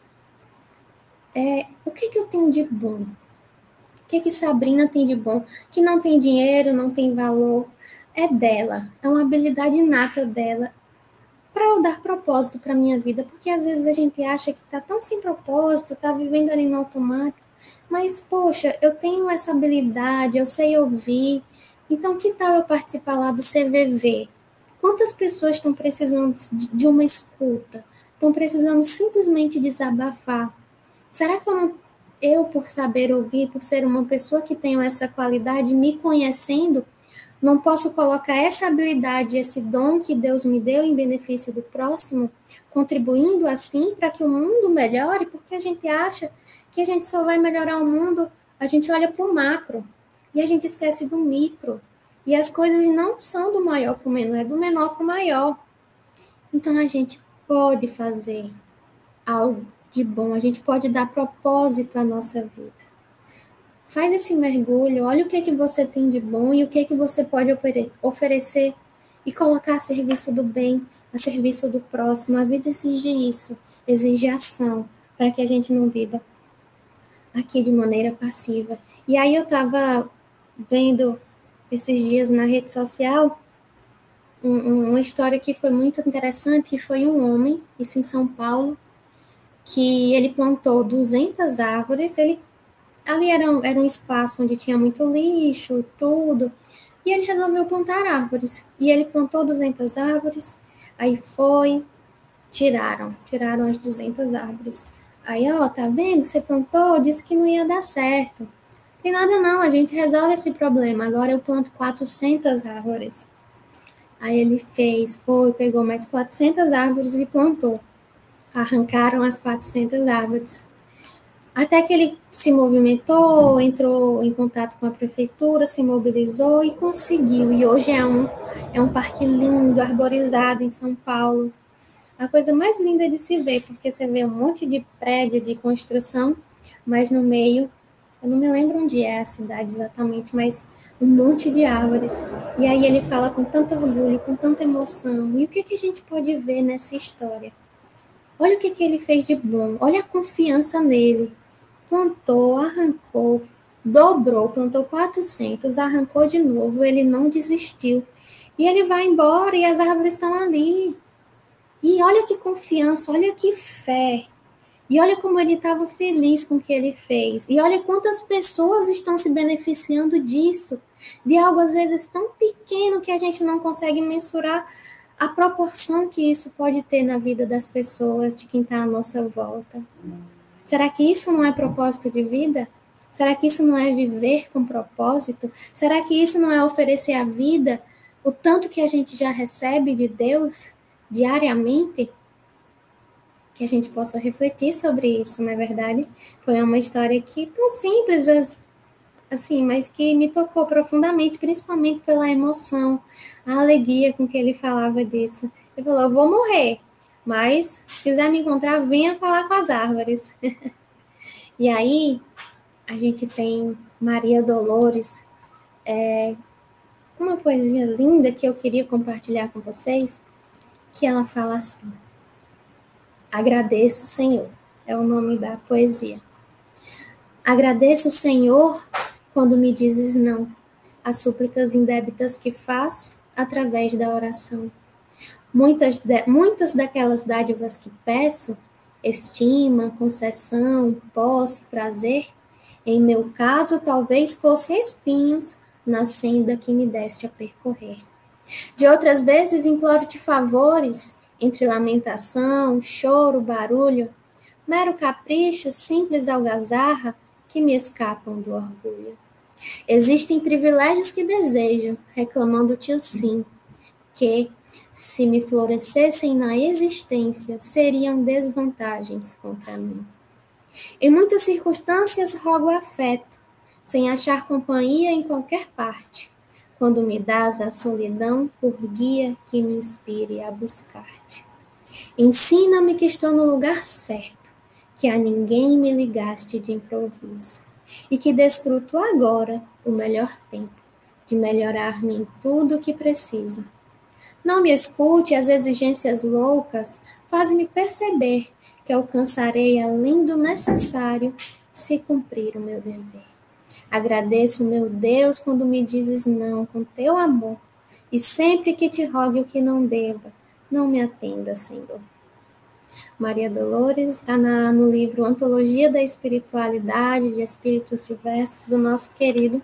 B: é o que eu tenho de bom. O que Sabrina tem de bom? Que não tem dinheiro, não tem valor. É dela. É uma habilidade inata dela para eu dar propósito para a minha vida. Porque às vezes a gente acha que está tão sem propósito, está vivendo ali no automático. Mas, poxa, eu tenho essa habilidade, eu sei ouvir. Então, que tal eu participar lá do CVV? Quantas pessoas estão precisando de uma escuta? Estão precisando simplesmente desabafar? Será que eu, por saber ouvir, por ser uma pessoa que tenho essa qualidade, me conhecendo, não posso colocar essa habilidade, esse dom que Deus me deu em benefício do próximo, contribuindo assim para que o mundo melhore? Porque a gente acha que a gente só vai melhorar o mundo, a gente olha para o macro e a gente esquece do micro. E as coisas não são do maior para o menor, é do menor para o maior. Então a gente pode fazer algo de bom, a gente pode dar propósito à nossa vida. Faz esse mergulho, olha o que você tem de bom e o que você pode oferecer e colocar a serviço do bem, a serviço do próximo. A vida exige isso, exige ação, para que a gente não viva aqui de maneira passiva. E aí eu estava vendo esses dias na rede social uma história que foi muito interessante, que foi um homem, isso em São Paulo, que ele plantou 200 árvores, ali era um espaço onde tinha muito lixo, tudo, e ele resolveu plantar árvores. E ele plantou 200 árvores, aí tiraram as 200 árvores. Aí, ó, tá vendo? Você plantou, disse que não ia dar certo. Tem nada não, a gente resolve esse problema. Agora eu planto 400 árvores. Aí ele pegou mais 400 árvores e plantou. Arrancaram as 400 árvores. Até que ele se movimentou, entrou em contato com a prefeitura, se mobilizou e conseguiu. E hoje é um parque lindo, arborizado em São Paulo. A coisa mais linda de se ver, porque você vê um monte de prédio de construção, mas no meio, eu não me lembro onde é a cidade exatamente, mas um monte de árvores. E aí ele fala com tanto orgulho, com tanta emoção. E o que a gente pode ver nessa história? Olha o que ele fez de bom, olha a confiança nele. Plantou, arrancou, dobrou, plantou 400, arrancou de novo, ele não desistiu. E ele vai embora e as árvores estão ali. E olha que confiança, olha que fé. E olha como ele estava feliz com o que ele fez. E olha quantas pessoas estão se beneficiando disso. De algo, às vezes, tão pequeno que a gente não consegue mensurar a proporção que isso pode ter na vida das pessoas, de quem está à nossa volta. Será que isso não é propósito de vida? Será que isso não é viver com propósito? Será que isso não é oferecer à vida o tanto que a gente já recebe de Deus diariamente? Que a gente possa refletir sobre isso, não é verdade? Foi uma história que tão simples assim, mas que me tocou profundamente, principalmente pela emoção, a alegria com que ele falava disso. Ele falou, eu vou morrer, mas se quiser me encontrar, venha falar com as árvores. E aí, a gente tem Maria Dolores, uma poesia linda que eu queria compartilhar com vocês, que ela fala assim, agradeço, Senhor, é o nome da poesia. Agradeço, Senhor, quando me dizes não, as súplicas indébitas que faço através da oração. Muitas daquelas dádivas que peço, estima, concessão, posse, prazer, em meu caso talvez fossem espinhos na senda que me deste a percorrer. De outras vezes imploro-te favores, entre lamentação, choro, barulho, mero capricho, simples algazarra que me escapam do orgulho. Existem privilégios que desejo, reclamando-te o sim, que, se me florescessem na existência, seriam desvantagens contra mim. Em muitas circunstâncias rogo afeto, sem achar companhia em qualquer parte, quando me dás a solidão por guia que me inspire a buscar-te. Ensina-me que estou no lugar certo, que a ninguém me ligaste de improviso, e que desfruto agora o melhor tempo de melhorar-me em tudo o que preciso. Não me escute as exigências loucas, faz-me perceber que alcançarei além do necessário se cumprir o meu dever. Agradeço, meu Deus, quando me dizes não com teu amor, e sempre que te rogue o que não deva, não me atenda, Senhor. Maria Dolores está no livro Antologia da Espiritualidade de Espíritos Diversos, do nosso querido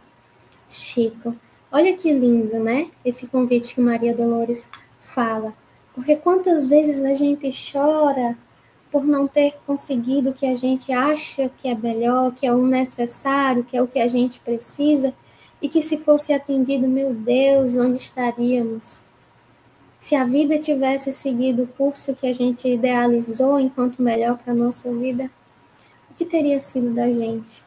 B: Chico. Olha que lindo, né? Esse convite que Maria Dolores fala. Porque quantas vezes a gente chora por não ter conseguido o que a gente acha que é melhor, que é o necessário, que é o que a gente precisa, e que se fosse atendido, meu Deus, onde estaríamos? Se a vida tivesse seguido o curso que a gente idealizou enquanto melhor para a nossa vida, o que teria sido da gente?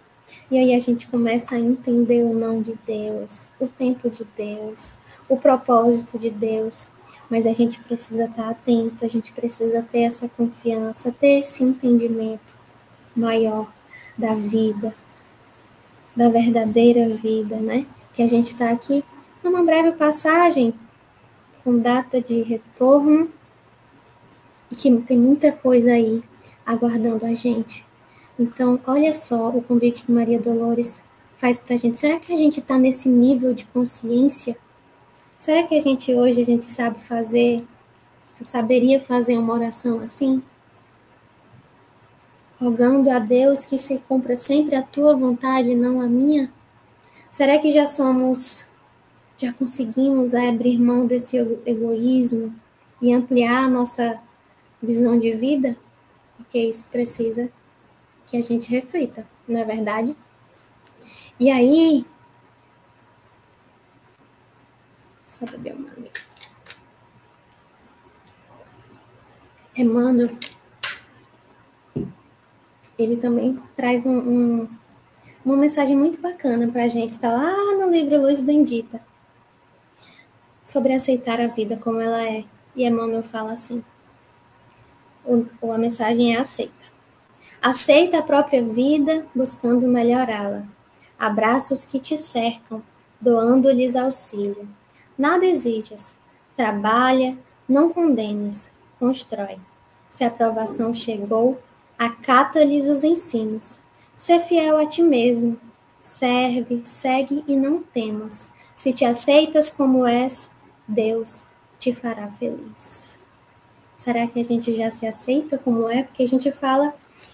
B: E aí a gente começa a entender o não de Deus, o tempo de Deus, o propósito de Deus. Mas a gente precisa estar atento, a gente precisa ter essa confiança, ter esse entendimento maior da vida, da verdadeira vida, né? Que a gente está aqui numa breve passagem, com data de retorno, e que tem muita coisa aí aguardando a gente. Então, olha só o convite que Maria Dolores faz para a gente. Será que a gente está nesse nível de consciência? Será que hoje a gente saberia fazer uma oração assim? Rogando a Deus que se cumpra sempre a tua vontade e não a minha? Será que já conseguimos abrir mão desse egoísmo e ampliar a nossa visão de vida? Porque isso precisa que a gente reflita, não é verdade? E aí, só beber uma água. Emmanuel, ele também traz uma mensagem muito bacana para a gente, está lá no livro Luz Bendita, sobre aceitar a vida como ela é. E Emmanuel fala assim, a mensagem é aceita. Aceita a própria vida, buscando melhorá-la. Abraça os que te cercam, doando-lhes auxílio. Nada exijas, trabalha, não condenes, constrói. Se a aprovação chegou, acata-lhes os ensinos. Sê fiel a ti mesmo, serve, segue e não temas. Se te aceitas como és, Deus te fará feliz. Será que a gente já se aceita como é? Porque a gente fala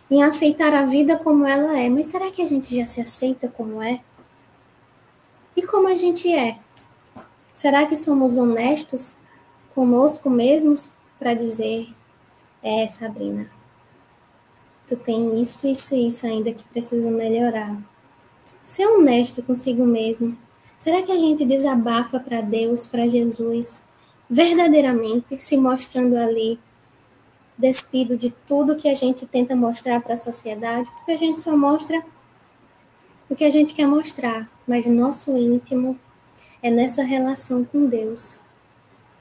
B: em aceitar a vida como ela é, mas será que a gente já se aceita como é? E como a gente é? Será que somos honestos conosco mesmos para dizer, Sabrina, tu tem isso, isso e isso ainda que precisa melhorar? Ser honesto consigo mesmo. Será que a gente desabafa para Deus, para Jesus, verdadeiramente, se mostrando ali, despido de tudo que a gente tenta mostrar para a sociedade? Porque a gente só mostra o que a gente quer mostrar, mas o nosso íntimo é nessa relação com Deus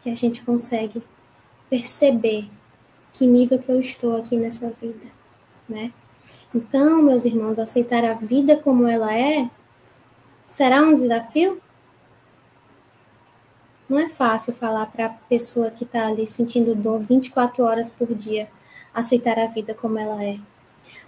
B: que a gente consegue perceber que nível que eu estou aqui nessa vida, né? Então, meus irmãos, aceitar a vida como ela é, será um desafio? Não é fácil falar para a pessoa que está ali sentindo dor 24 horas por dia, aceitar a vida como ela é.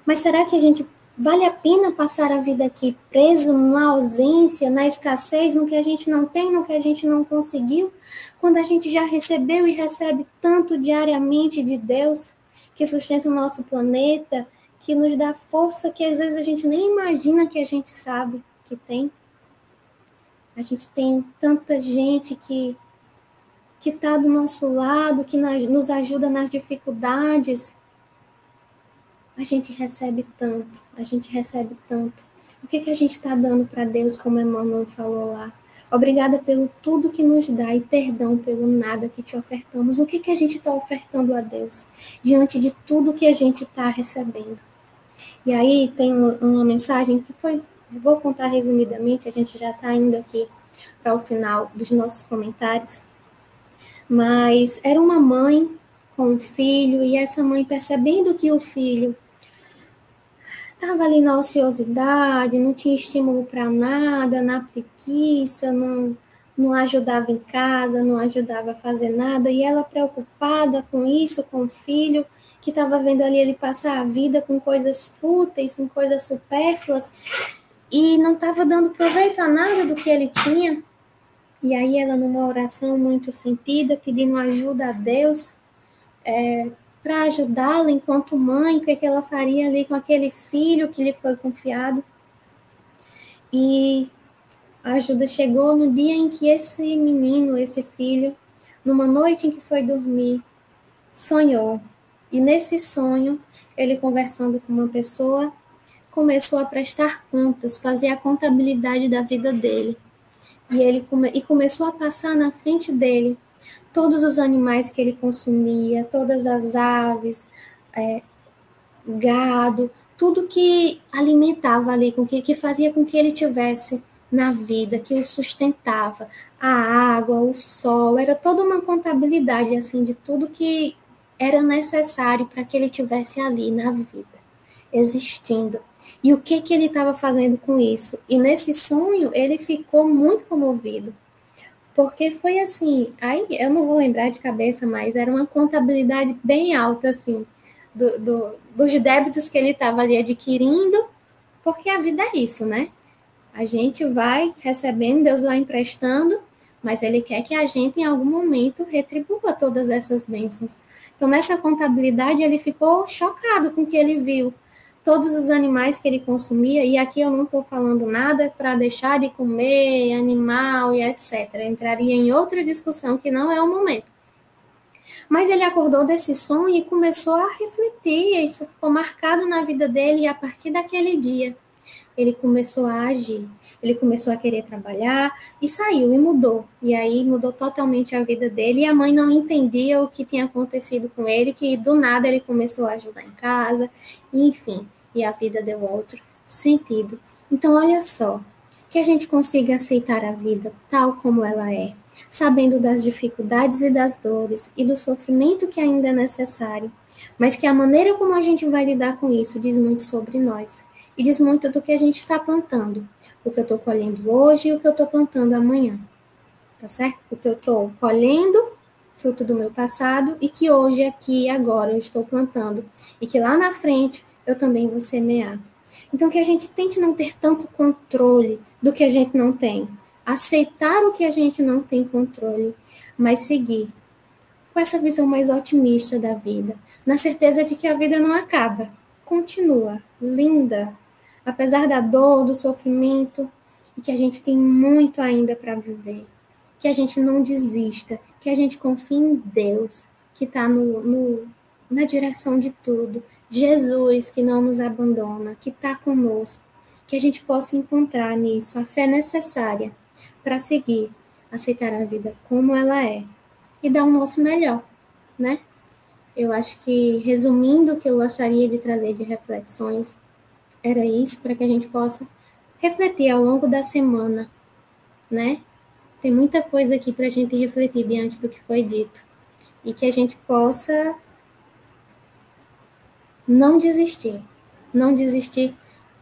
B: Mas será que vale a pena passar a vida aqui preso na ausência, na escassez, no que a gente não tem, no que a gente não conseguiu, quando a gente já recebeu e recebe tanto diariamente de Deus, que sustenta o nosso planeta, que nos dá força que às vezes a gente nem imagina que a gente sabe que tem? A gente tem tanta gente que está do nosso lado, que nos ajuda nas dificuldades. A gente recebe tanto, a gente recebe tanto. O que a gente está dando para Deus, como Emmanuel falou lá? Obrigada pelo tudo que nos dá e perdão pelo nada que te ofertamos. O que a gente está ofertando a Deus diante de tudo que a gente está recebendo? E aí tem uma mensagem que foi, vou contar resumidamente, a gente já está indo aqui para o final dos nossos comentários, mas era uma mãe com um filho, e essa mãe, percebendo que o filho estava ali na ociosidade, não tinha estímulo para nada, na preguiça, não ajudava em casa, não ajudava a fazer nada, e ela preocupada com isso, com o filho, que estava vendo ali ele passar a vida com coisas fúteis, com coisas supérfluas, e não estava dando proveito a nada do que ele tinha. E aí ela, numa oração muito sentida, pedindo ajuda a Deus, para ajudá-la enquanto mãe, o que ela faria ali com aquele filho que lhe foi confiado. E a ajuda chegou no dia em que esse menino, esse filho, numa noite em que foi dormir, sonhou. E nesse sonho, ele conversando com uma pessoa, começou a prestar contas, fazer a contabilidade da vida dele. E começou a passar na frente dele todos os animais que ele consumia, todas as aves, gado, tudo que alimentava ali, que fazia com que ele tivesse na vida, que o sustentava, a água, o sol, era toda uma contabilidade assim de tudo que era necessário para que ele tivesse ali na vida, existindo. E o que ele estava fazendo com isso? E nesse sonho ele ficou muito comovido, porque foi assim, aí eu não vou lembrar de cabeça, mas era uma contabilidade bem alta, assim, dos débitos que ele estava ali adquirindo, porque a vida é isso, né? A gente vai recebendo, Deus vai emprestando, mas Ele quer que a gente, em algum momento, retribua todas essas bênçãos. Então, nessa contabilidade, ele ficou chocado com o que ele viu. Todos os animais que ele consumia, e aqui eu não estou falando nada para deixar de comer animal e etc. Eu entraria em outra discussão que não é o momento. Mas ele acordou desse sonho e começou a refletir, e isso ficou marcado na vida dele, e a partir daquele dia, ele começou a agir, ele começou a querer trabalhar, e saiu, e mudou. E aí mudou totalmente a vida dele, e a mãe não entendia o que tinha acontecido com ele, que do nada ele começou a ajudar em casa, enfim, e a vida deu outro sentido. Então, olha só, que a gente consiga aceitar a vida tal como ela é, sabendo das dificuldades e das dores e do sofrimento que ainda é necessário, mas que a maneira como a gente vai lidar com isso diz muito sobre nós e diz muito do que a gente está plantando, o que eu estou colhendo hoje e o que eu estou plantando amanhã, tá certo? O que eu estou colhendo, fruto do meu passado, e que hoje, aqui e agora eu estou plantando, e que lá na frente eu também vou semear. Então, que a gente tente não ter tanto controle do que a gente não tem, aceitar o que a gente não tem controle, mas seguir com essa visão mais otimista da vida, na certeza de que a vida não acaba, continua, linda, apesar da dor, do sofrimento, e que a gente tem muito ainda para viver, que a gente não desista, que a gente confie em Deus, que está na direção de tudo, Jesus, que não nos abandona, que está conosco, que a gente possa encontrar nisso a fé necessária para seguir, aceitar a vida como ela é e dar o nosso melhor, né? Eu acho que, resumindo, o que eu gostaria de trazer de reflexões era isso, para que a gente possa refletir ao longo da semana, né? Tem muita coisa aqui para a gente refletir diante do que foi dito e que a gente possa não desistir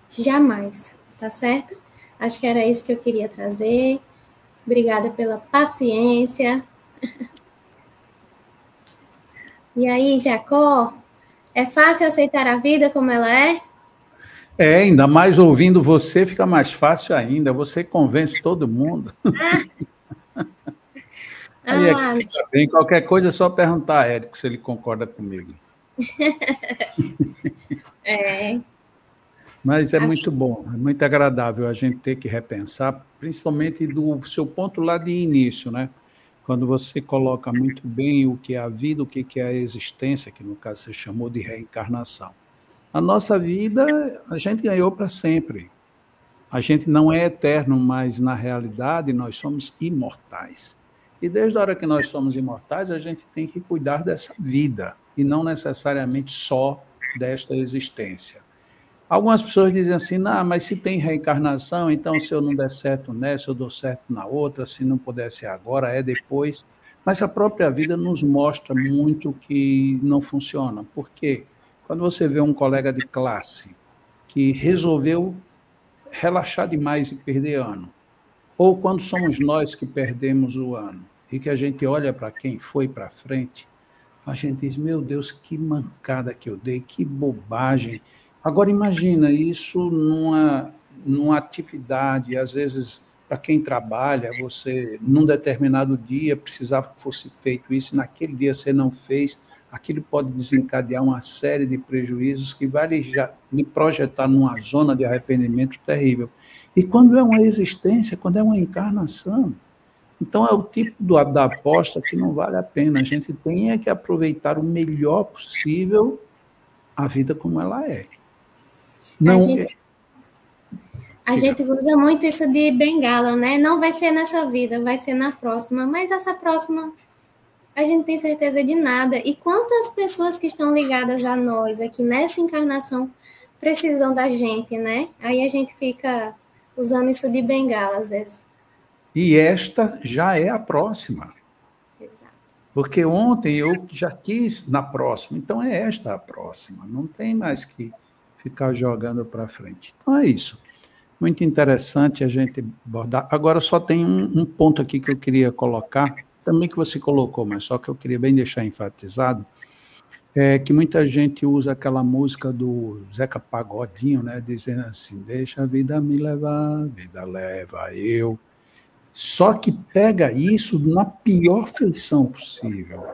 B: jamais, tá certo? Acho que era isso que eu queria trazer. Obrigada pela paciência. E aí, Jacó, é fácil aceitar a vida como ela é?
A: Ainda mais ouvindo você fica mais fácil ainda. Você convence todo mundo. Aí é que fica bem. Qualquer coisa é só perguntar a Érico se ele concorda comigo. Mas é muito bom, é muito agradável a gente ter que repensar, principalmente do seu ponto lá de início, né? Quando você coloca muito bem o que é a vida, o que é a existência, que no caso você chamou de reencarnação. A nossa vida, a gente ganhou para sempre. A gente não é eterno, mas, na realidade, nós somos imortais. E desde a hora que nós somos imortais, a gente tem que cuidar dessa vida, e não necessariamente só desta existência. Algumas pessoas dizem assim, não, mas se tem reencarnação, então se eu não der certo nessa, eu dou certo na outra, se não puder ser agora, é depois. Mas a própria vida nos mostra muito que não funciona. Por quê? Quando você vê um colega de classe que resolveu relaxar demais e perder ano, ou quando somos nós que perdemos o ano, e que a gente olha para quem foi para frente, a gente diz, meu Deus, que mancada que eu dei, que bobagem. Agora imagina isso numa atividade, às vezes, para quem trabalha, você, num determinado dia, precisava que fosse feito isso, e naquele dia você não fez, aquilo pode desencadear uma série de prejuízos que vai lhe projetar numa zona de arrependimento terrível. E quando é uma existência, quando é uma encarnação, então é o tipo da aposta que não vale a pena. A gente tem que aproveitar o melhor possível a vida como ela é. Não
B: a gente usa muito isso de bengala, né? Não vai ser nessa vida, vai ser na próxima. Mas essa próxima, a gente tem certeza de nada. E quantas pessoas que estão ligadas a nós aqui nessa encarnação precisam da gente, né? Aí a gente fica usando isso de bengala, às vezes.
A: E esta já é a próxima. Exato. Porque ontem eu já quis na próxima, então é esta a próxima. Não tem mais que ficar jogando para frente. Então é isso. Muito interessante a gente abordar. Agora só tem um ponto aqui que eu queria colocar, também que você colocou, mas só que eu queria bem deixar enfatizado, é que muita gente usa aquela música do Zeca Pagodinho, né, dizendo assim, deixa a vida me levar, a vida leva eu. Só que pega isso na pior feição possível.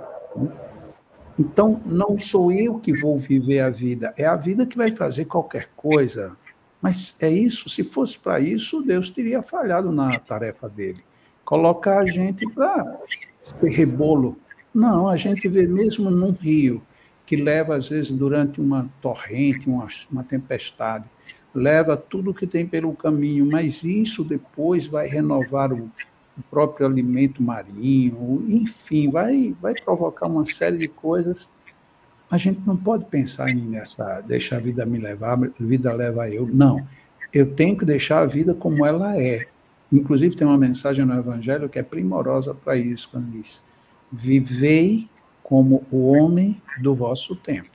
A: Então, não sou eu que vou viver a vida, é a vida que vai fazer qualquer coisa. Mas é isso, se fosse para isso, Deus teria falhado na tarefa dele. Colocar a gente para ser rebolo. Não, a gente vê mesmo num rio, que leva, às vezes, durante uma torrente, uma tempestade, leva tudo que tem pelo caminho, mas isso depois vai renovar o próprio alimento marinho, enfim, vai provocar uma série de coisas. A gente não pode pensar nessa, deixar a vida me levar, a vida leva eu. Não, eu tenho que deixar a vida como ela é. Inclusive tem uma mensagem no Evangelho que é primorosa para isso, quando diz, vivei como o homem do vosso tempo.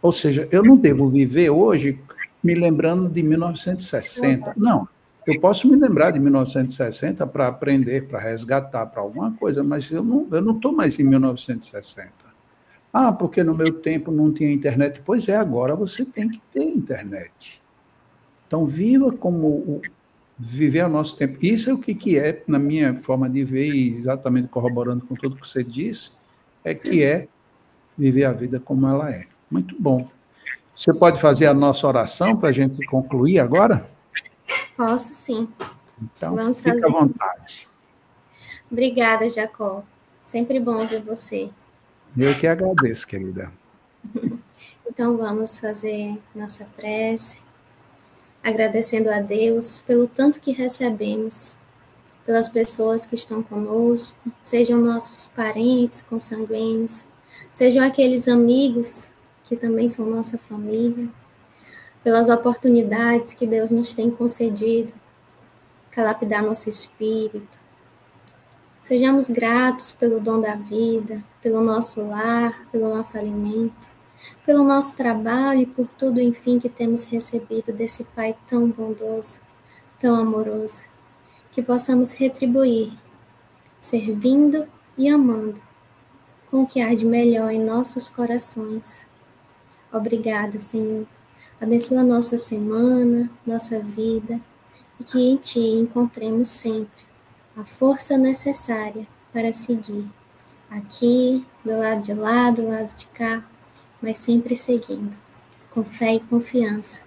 A: Ou seja, eu não devo viver hoje me lembrando de 1960. Não, eu posso me lembrar de 1960 para aprender, para resgatar, para alguma coisa, mas eu não estou mais em 1960. Ah, porque no meu tempo não tinha internet. Pois é, agora você tem que ter internet. Então, viva como viver ao nosso tempo. Isso é o que é, na minha forma de ver, e exatamente corroborando com tudo que você disse, que é viver a vida como ela é. Muito bom. Você pode fazer a nossa oração para a gente concluir agora?
B: Posso, sim.
A: Então, fique à vontade.
B: Obrigada, Jacó. Sempre bom ver você.
A: Eu que agradeço, querida.
B: Então, vamos fazer nossa prece, agradecendo a Deus pelo tanto que recebemos, pelas pessoas que estão conosco, sejam nossos parentes consanguíneos, sejam aqueles amigos que também são nossa família, pelas oportunidades que Deus nos tem concedido para lapidar nosso espírito. Sejamos gratos pelo dom da vida, pelo nosso lar, pelo nosso alimento, pelo nosso trabalho e por tudo, enfim, que temos recebido desse Pai tão bondoso, tão amoroso, que possamos retribuir, servindo e amando, com o que há de melhor em nossos corações. Obrigada, Senhor. Abençoa nossa semana, nossa vida, e que em Ti encontremos sempre a força necessária para seguir, aqui, do lado de lá, do lado de cá, mas sempre seguindo, com fé e confiança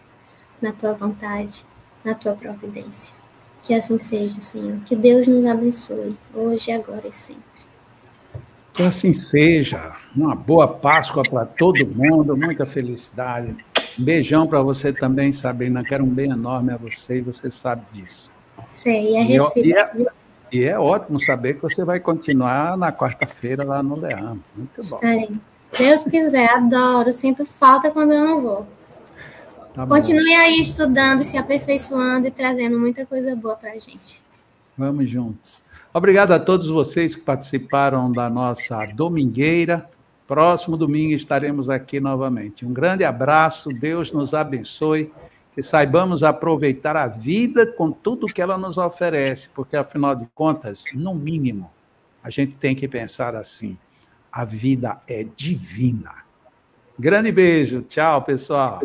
B: na Tua vontade, na Tua providência. Que assim seja, Senhor. Que Deus nos abençoe, hoje, agora e sempre.
A: Que assim seja. Uma boa Páscoa para todo mundo, muita felicidade. Um beijão para você também, Sabrina. Quero um bem enorme a você e você sabe disso.
B: Sei, é recíproco.
A: E é ótimo saber que você vai continuar na quarta-feira lá no Leão. Muito bom.
B: Estarei. Deus quiser, adoro. Sinto falta quando eu não vou.
A: Tá
B: Continue aí estudando, se aperfeiçoando e trazendo muita coisa boa para a gente.
A: Vamos juntos. Obrigado a todos vocês que participaram da nossa domingueira. Próximo domingo estaremos aqui novamente. Um grande abraço, Deus nos abençoe, que saibamos aproveitar a vida com tudo que ela nos oferece, porque, afinal de contas, no mínimo, a gente tem que pensar assim, a vida é divina. Grande beijo, tchau, pessoal.